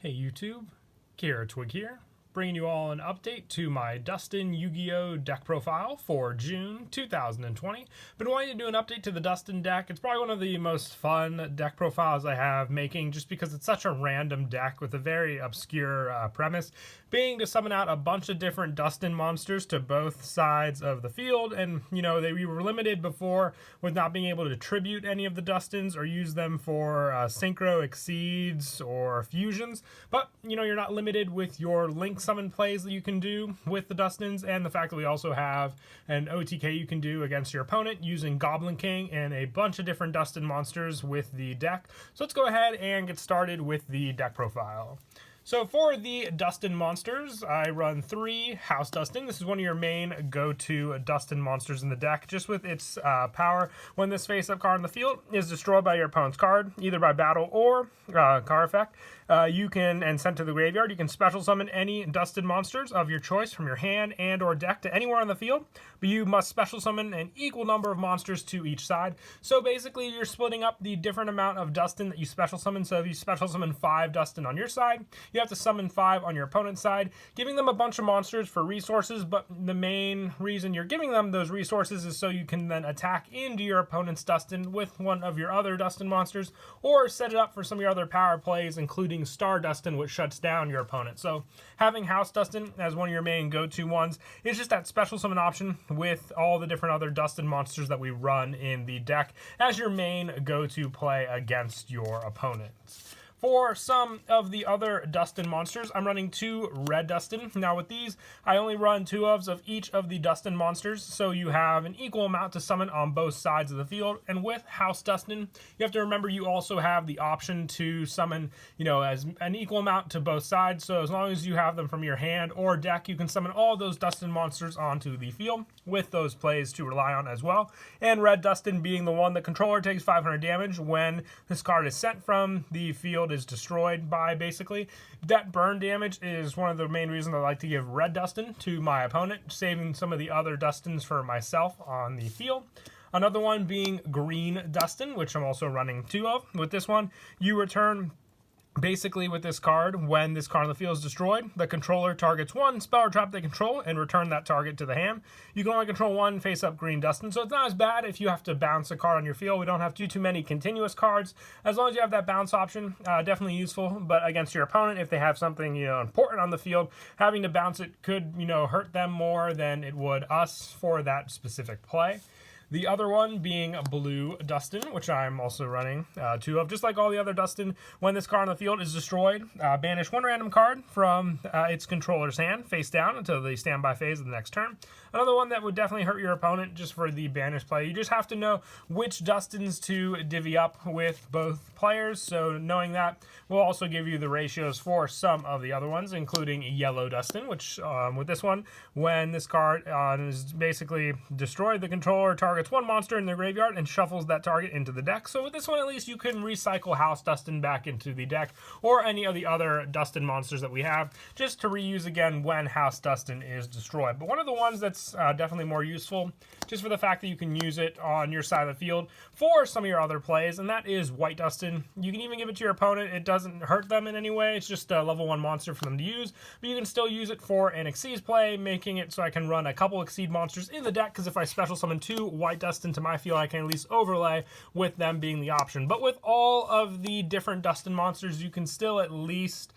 Hey YouTube, Kira Twig here, bringing you all an update to my Duston Yugioh deck profile for June 2020. Been wanting to do an update to the Duston deck. It's probably one of the most fun deck profiles I have making just because it's such a random deck with a very obscure premise, being to summon out a bunch of different Duston monsters to both sides of the field. And, we were limited before with not being able to tribute any of the Dustons or use them for synchro exceeds or fusions. But, you're not limited with your link summon plays that you can do with the Dustons, and the fact that we also have an OTK you can do against your opponent using Goblin King and a bunch of different Duston monsters with the deck. So let's go ahead and get started with the deck profile. So for the Duston monsters, I run 3 House Duston. This is one of your main go-to Duston monsters in the deck, just with its power. When this face-up card in the field is destroyed by your opponent's card, either by battle or card effect, you can, and sent to the graveyard, you can special summon any Duston monsters of your choice from your hand and or deck to anywhere on the field, but you must special summon an equal number of monsters to each side. So basically, you're splitting up the different amount of Duston that you special summon. So if you special summon 5 Duston on your side, you have to summon 5 on your opponent's side, giving them a bunch of monsters for resources, but the main reason you're giving them those resources is so you can then attack into your opponent's Duston with one of your other Duston monsters, or set it up for some of your other power plays, including Star Duston, which shuts down your opponent. So having House Duston as one of your main go-to ones is just that special summon option with all the different other Duston monsters that we run in the deck as your main go-to play against your opponents. For some of the other Duston monsters, I'm running 2 Red Duston. Now with these, I only run 2 of each of the Duston monsters, so you have an equal amount to summon on both sides of the field. And with House Duston, you have to remember you also have the option to summon, as an equal amount to both sides. So as long as you have them from your hand or deck, you can summon all those Duston monsters onto the field with those plays to rely on as well. And Red Duston being the one the controller takes 500 damage when this card is sent from the field, is destroyed by, basically. That burn damage is one of the main reasons I like to give Red Duston to my opponent, saving some of the other Dustons for myself on the field. Another one being Green Duston, which I'm also running 2 of. With this one, you return, basically, with this card, when this card on the field is destroyed, the controller targets 1 spell or trap they control and return that target to the hand. You can only control 1 face-up Green Duston, so it's not as bad if you have to bounce a card on your field. We don't have too many continuous cards. As long as you have that bounce option, definitely useful. But against your opponent, if they have something important on the field, having to bounce it could hurt them more than it would us for that specific play. The other one being Blue Duston, which I'm also running 2 of. Just like all the other Duston, when this card on the field is destroyed, banish 1 random card from its controller's hand, face down, until the standby phase of the next turn. Another one that would definitely hurt your opponent just for the banish play. You just have to know which Dustons to divvy up with both players, so knowing that will also give you the ratios for some of the other ones, including Yellow Duston, which with this one, when this card is basically destroyed, the controller targets 1 monster in the graveyard and shuffles that target into the deck. So with this one, at least you can recycle House Duston back into the deck, or any of the other Duston monsters that we have, just to reuse again when House Duston is destroyed. But one of the ones that's definitely more useful, just for the fact that you can use it on your side of the field for some of your other plays, and that is White Duston. You can even give it to your opponent. It doesn't hurt them in any way. It's just a level 1 monster for them to use, but you can still use it for an Exceed play, making it so I can run a couple Exceed monsters in the deck, because if I special summon 2 White Duston to my field, I can at least overlay with them being the option. But with all of the different Duston monsters, you can still at least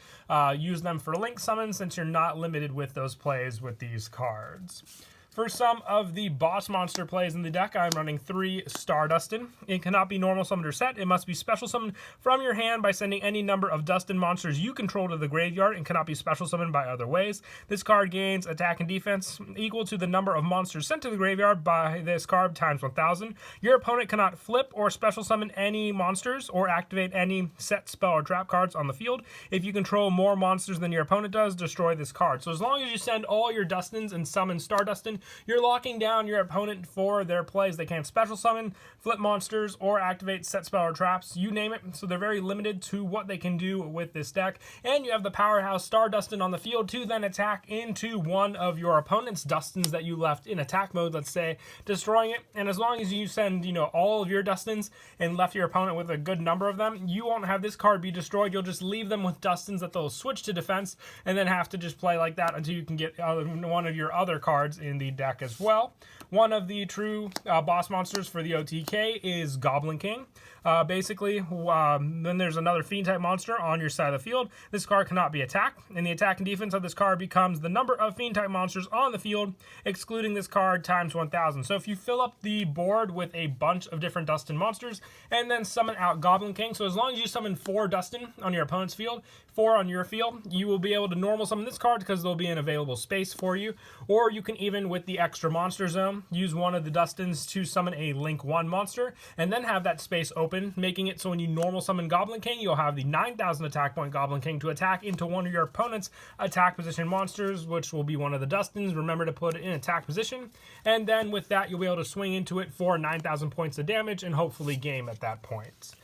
use them for link summon, since you're not limited with those plays with these cards. For some of the boss monster plays in the deck, I'm running 3 Star Duston. It cannot be normal summoned or set. It must be special summoned from your hand by sending any number of Duston monsters you control to the graveyard, and cannot be special summoned by other ways. This card gains attack and defense equal to the number of monsters sent to the graveyard by this card times 1,000. Your opponent cannot flip or special summon any monsters or activate any set spell or trap cards on the field. If you control more monsters than your opponent does, destroy this card. So as long as you send all your Dustons and summon Star Duston, you're locking down your opponent for their plays. They can't special summon, flip monsters, or activate set spell or traps, you name it. So they're very limited to what they can do with this deck. And you have the powerhouse Star Dustin on the field to then attack into one of your opponent's Dustins that you left in attack mode, let's say, destroying it. And as long as you send, all of your Dustins and left your opponent with a good number of them, you won't have this card be destroyed. You'll just leave them with Dustins that they'll switch to defense and then have to just play like that until you can get one of your other cards in the deck as well. One of the true boss monsters for the OTK is Goblin King. Then there's another Fiend type monster on your side of the field. This card cannot be attacked, and the attack and defense of this card becomes the number of Fiend type monsters on the field, excluding this card times 1,000. So if you fill up the board with a bunch of different Dustin monsters and then summon out Goblin King, so as long as you summon 4 Dustin on your opponent's field, 4 on your field, you will be able to normal summon this card because there'll be an available space for you. Or you can even, with the extra monster zone, use one of the Dustins to summon a Link 1 monster and then have that space open, making it so when you normal summon Goblin King, you'll have the 9,000 attack point Goblin King to attack into one of your opponent's attack position monsters, which will be one of the Dustins. Remember to put it in attack position. And then with that, you'll be able to swing into it for 9,000 points of damage and hopefully game at that point.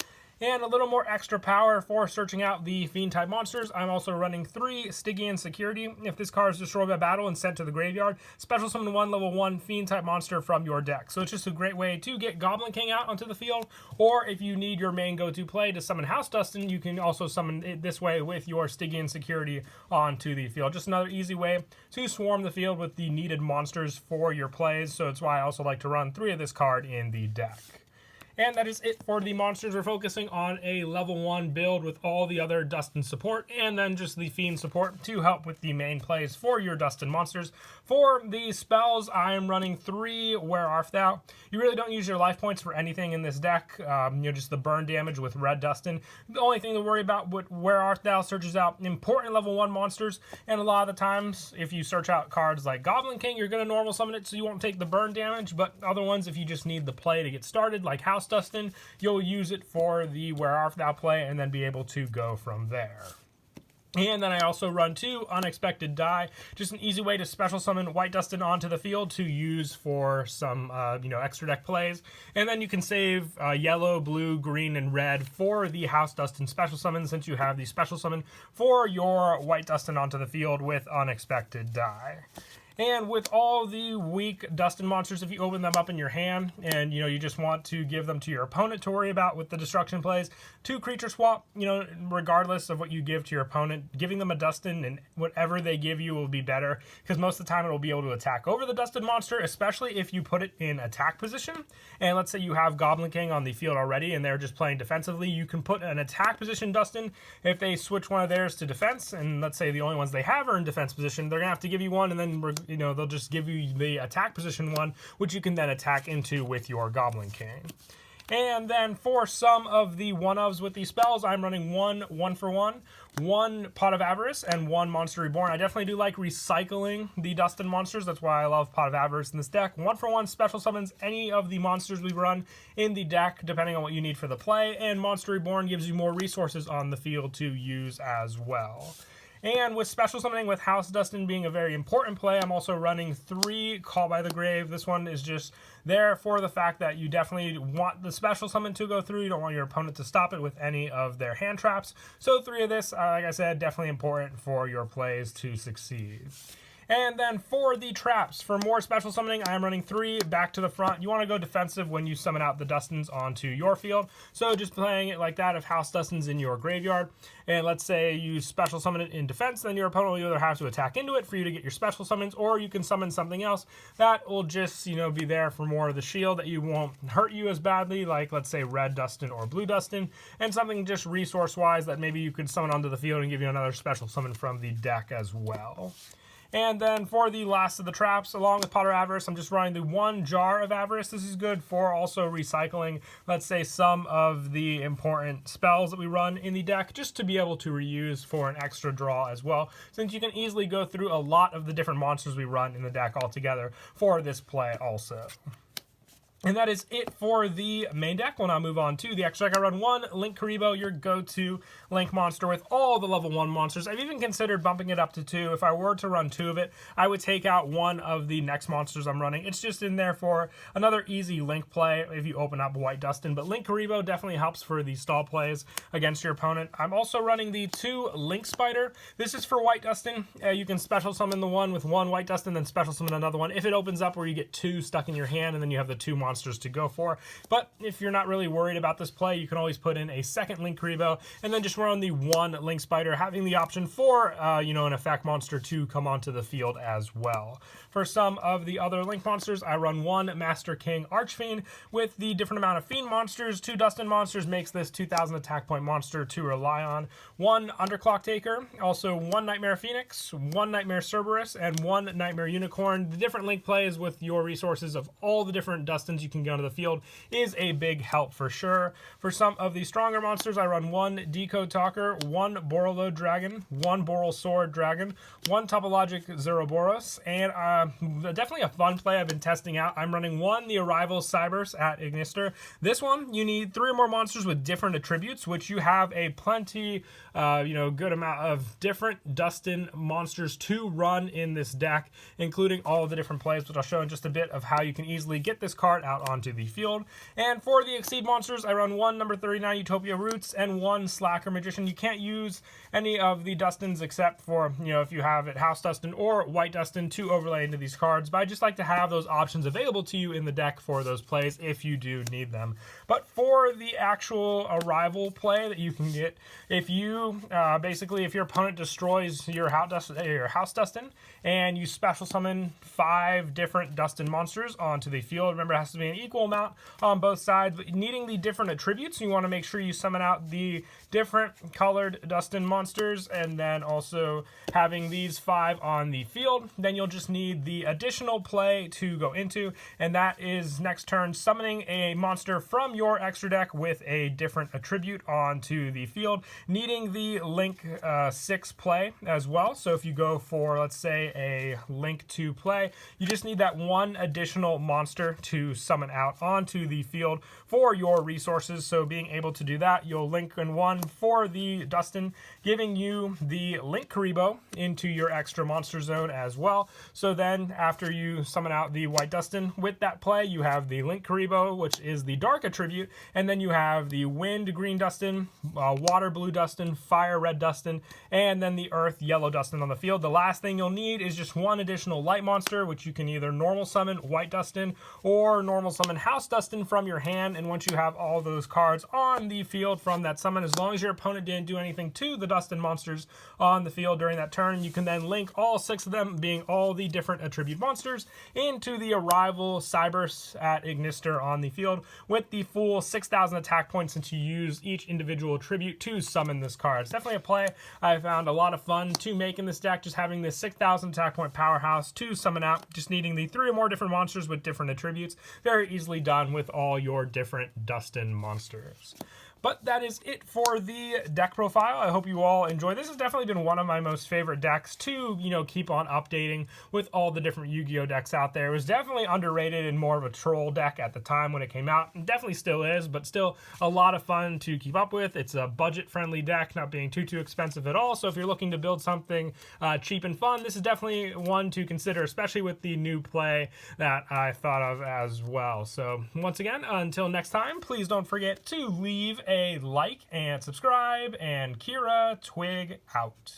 And a little more extra power for searching out the Fiend type monsters. I'm also running 3 Stygian Security. If this card is destroyed by battle and sent to the graveyard, special summon 1 level 1 Fiend type monster from your deck. So it's just a great way to get Goblin King out onto the field, or if you need your main go-to play to summon House Dustin, you can also summon it this way with your Stygian Security onto the field. Just another easy way to swarm the field with the needed monsters for your plays, so it's why I also like to run 3 of this card in the deck. And that is it for the monsters. We're focusing on a level 1 build with all the other Dustin support and then just the Fiend support to help with the main plays for your Dustin monsters. For the spells, I am running 3 Where Art Thou. You really don't use your life points for anything in this deck. Just the burn damage with Red Dustin. The only thing to worry about with Where Art Thou searches out important level 1 monsters, and a lot of the times, if you search out cards like Goblin King, you're going to normal summon it so you won't take the burn damage, but other ones, if you just need the play to get started, like House Dustin, you'll use it for the Where Art Thou play and then be able to go from there. And then I also run 2 Unexpected Die, just an easy way to special summon White Dustin onto the field to use for some, extra deck plays. And then you can save yellow, blue, green, and red for the House Dustin special summon, since you have the special summon for your White Dustin onto the field with Unexpected Die. And with all the weak Dustin monsters, if you open them up in your hand and, you just want to give them to your opponent to worry about with the destruction plays, 2 creature swap, regardless of what you give to your opponent, giving them a Dustin and whatever they give you will be better, because most of the time it will be able to attack over the Dustin monster, especially if you put it in attack position. And let's say you have Goblin King on the field already and they're just playing defensively, you can put an attack position Dustin. If they switch one of theirs to defense, and let's say the only ones they have are in defense position, they're going to have to give you one, and then they'll just give you the attack position one, which you can then attack into with your Goblin King. And then for some of the one-ofs with these spells, I'm running 1 for 1 Pot of Avarice, and 1 Monster Reborn. I definitely do like recycling the Dustin monsters. That's why I love Pot of Avarice in this deck. 1 for 1 special summons any of the monsters we run in the deck, depending on what you need for the play. And Monster Reborn gives you more resources on the field to use as well. And with special summoning with House Dustin being a very important play, I'm also running 3 Call by the Grave. This one is just there for the fact that you definitely want the special summon to go through. You don't want your opponent to stop it with any of their hand traps. So 3 of this, like I said, definitely important for your plays to succeed. And then for the traps, for more special summoning, I am running 3 back to the front. You want to go defensive when you summon out the Dustins onto your field. So just playing it like that, if House Dustin's in your graveyard, and let's say you special summon it in defense, then your opponent will either have to attack into it for you to get your special summons, or you can summon something else that will just, be there for more of the shield that you won't hurt you as badly, like let's say Red Dustin or Blue Dustin, and something just resource-wise that maybe you could summon onto the field and give you another special summon from the deck as well. And then for the last of the traps, along with Pot of Avarice, I'm just running the 1 Jar of Avarice. This is good for also recycling, let's say, some of the important spells that we run in the deck, just to be able to reuse for an extra draw as well, since you can easily go through a lot of the different monsters we run in the deck altogether for this play also. And that is it for the main deck. We'll now move on to the extra deck. I run one Link Karibo, your go-to Link monster with all the level 1 monsters. I've even considered bumping it up to 2. If I were to run 2 of it, I would take out one of the next monsters I'm running. It's just in there for another easy Link play if you open up White Dustin. But Link Karibo definitely helps for the stall plays against your opponent. I'm also running the 2 Link Spider. This is for White Dustin. You can special summon the one with 1 White Dustin, then special summon another one. If it opens up where you get 2 stuck in your hand, and then you have the 2 monsters to go for. But if you're not really worried about this play, you can always put in a second Link Karibo and then just run the 1 Link Spider, having the option for an effect monster to come onto the field as well. For some of the other Link monsters, I run 1 Master King Archfiend. With the different amount of Fiend monsters, 2 Dustin monsters makes this 2,000 attack point monster to rely on. 1 Underclock Taker, also 1 Nightmare Phoenix, 1 Nightmare Cerberus, and 1 Nightmare Unicorn. The different Link plays with your resources of all the different Dustins you can go to the field is a big help for sure. For some of the stronger monsters, I run 1 Decode Talker, 1 Borolo Dragon, 1 Boral Sword Dragon, 1 Topologic Zeroboros, and definitely a fun play I've been testing out. I'm running 1 The Arrival Cybers at Ignister. This one, you need 3 or more monsters with different attributes, which you have a plenty, good amount of different Dustin monsters to run in this deck, including all of the different plays, which I'll show in just a bit of how you can easily get this card out onto the field. And for the Exceed monsters, I run 1 number 39 Utopia Roots and 1 Slacker Magician. You can't use any of the Dustins except for, if you have it House Dustin or White Dustin to overlay into these cards, but I just like to have those options available to you in the deck for those plays if you do need them. But for the actual Arrival play that you can get, if you if your opponent destroys your House Dustin and you special summon 5 different Dustin monsters onto the field, remember it has to be an equal amount on both sides, but needing the different attributes, you want to make sure you summon out the different colored Dustin monsters, and then also having these 5 on the field. Then you'll just need the additional play to go into, and that is next turn summoning a monster from your extra deck with a different attribute onto the field, needing the Link 6 play as well. So if you go for, let's say, a Link 2 play, you just need that 1 additional monster to summon out onto the field for your resources. So being able to do that, you'll link in 1 for the Dustin, giving you the Link Karibo into your extra monster zone as well. So then after you summon out the White Dustin with that play, you have the Link Karibo, which is the dark attribute, and then you have the Wind Green Dustin, Water Blue Dustin, Fire Red Dustin, and then the Earth Yellow Dustin on the field. The last thing you'll need is just 1 additional light monster, which you can either normal summon White Dustin or normal summon House Dustin from your hand. And once you have all those cards on the field from that summon, as long as your opponent didn't do anything to the Dustin monsters on the field during that turn, you can then link all 6 of them, being all the different attribute monsters, into the Arrival Cybers at Ignister on the field with the full 6,000 attack points, since you use each individual attribute to summon this card. It's definitely a play I found a lot of fun to make in this deck, just having this 6,000 attack point powerhouse to summon out, just needing the 3 or more different monsters with different attributes. Very easily done with all your different Dustin monsters. But that is it for the deck profile. I hope you all enjoy. This has definitely been one of my most favorite decks to, keep on updating with all the different Yu-Gi-Oh decks out there. It was definitely underrated and more of a troll deck at the time when it came out. And definitely still is, but still a lot of fun to keep up with. It's a budget-friendly deck, not being too expensive at all. So if you're looking to build something cheap and fun, this is definitely one to consider, especially with the new play that I thought of as well. So once again, until next time, please don't forget to leave a like and subscribe, and Kira Twig out.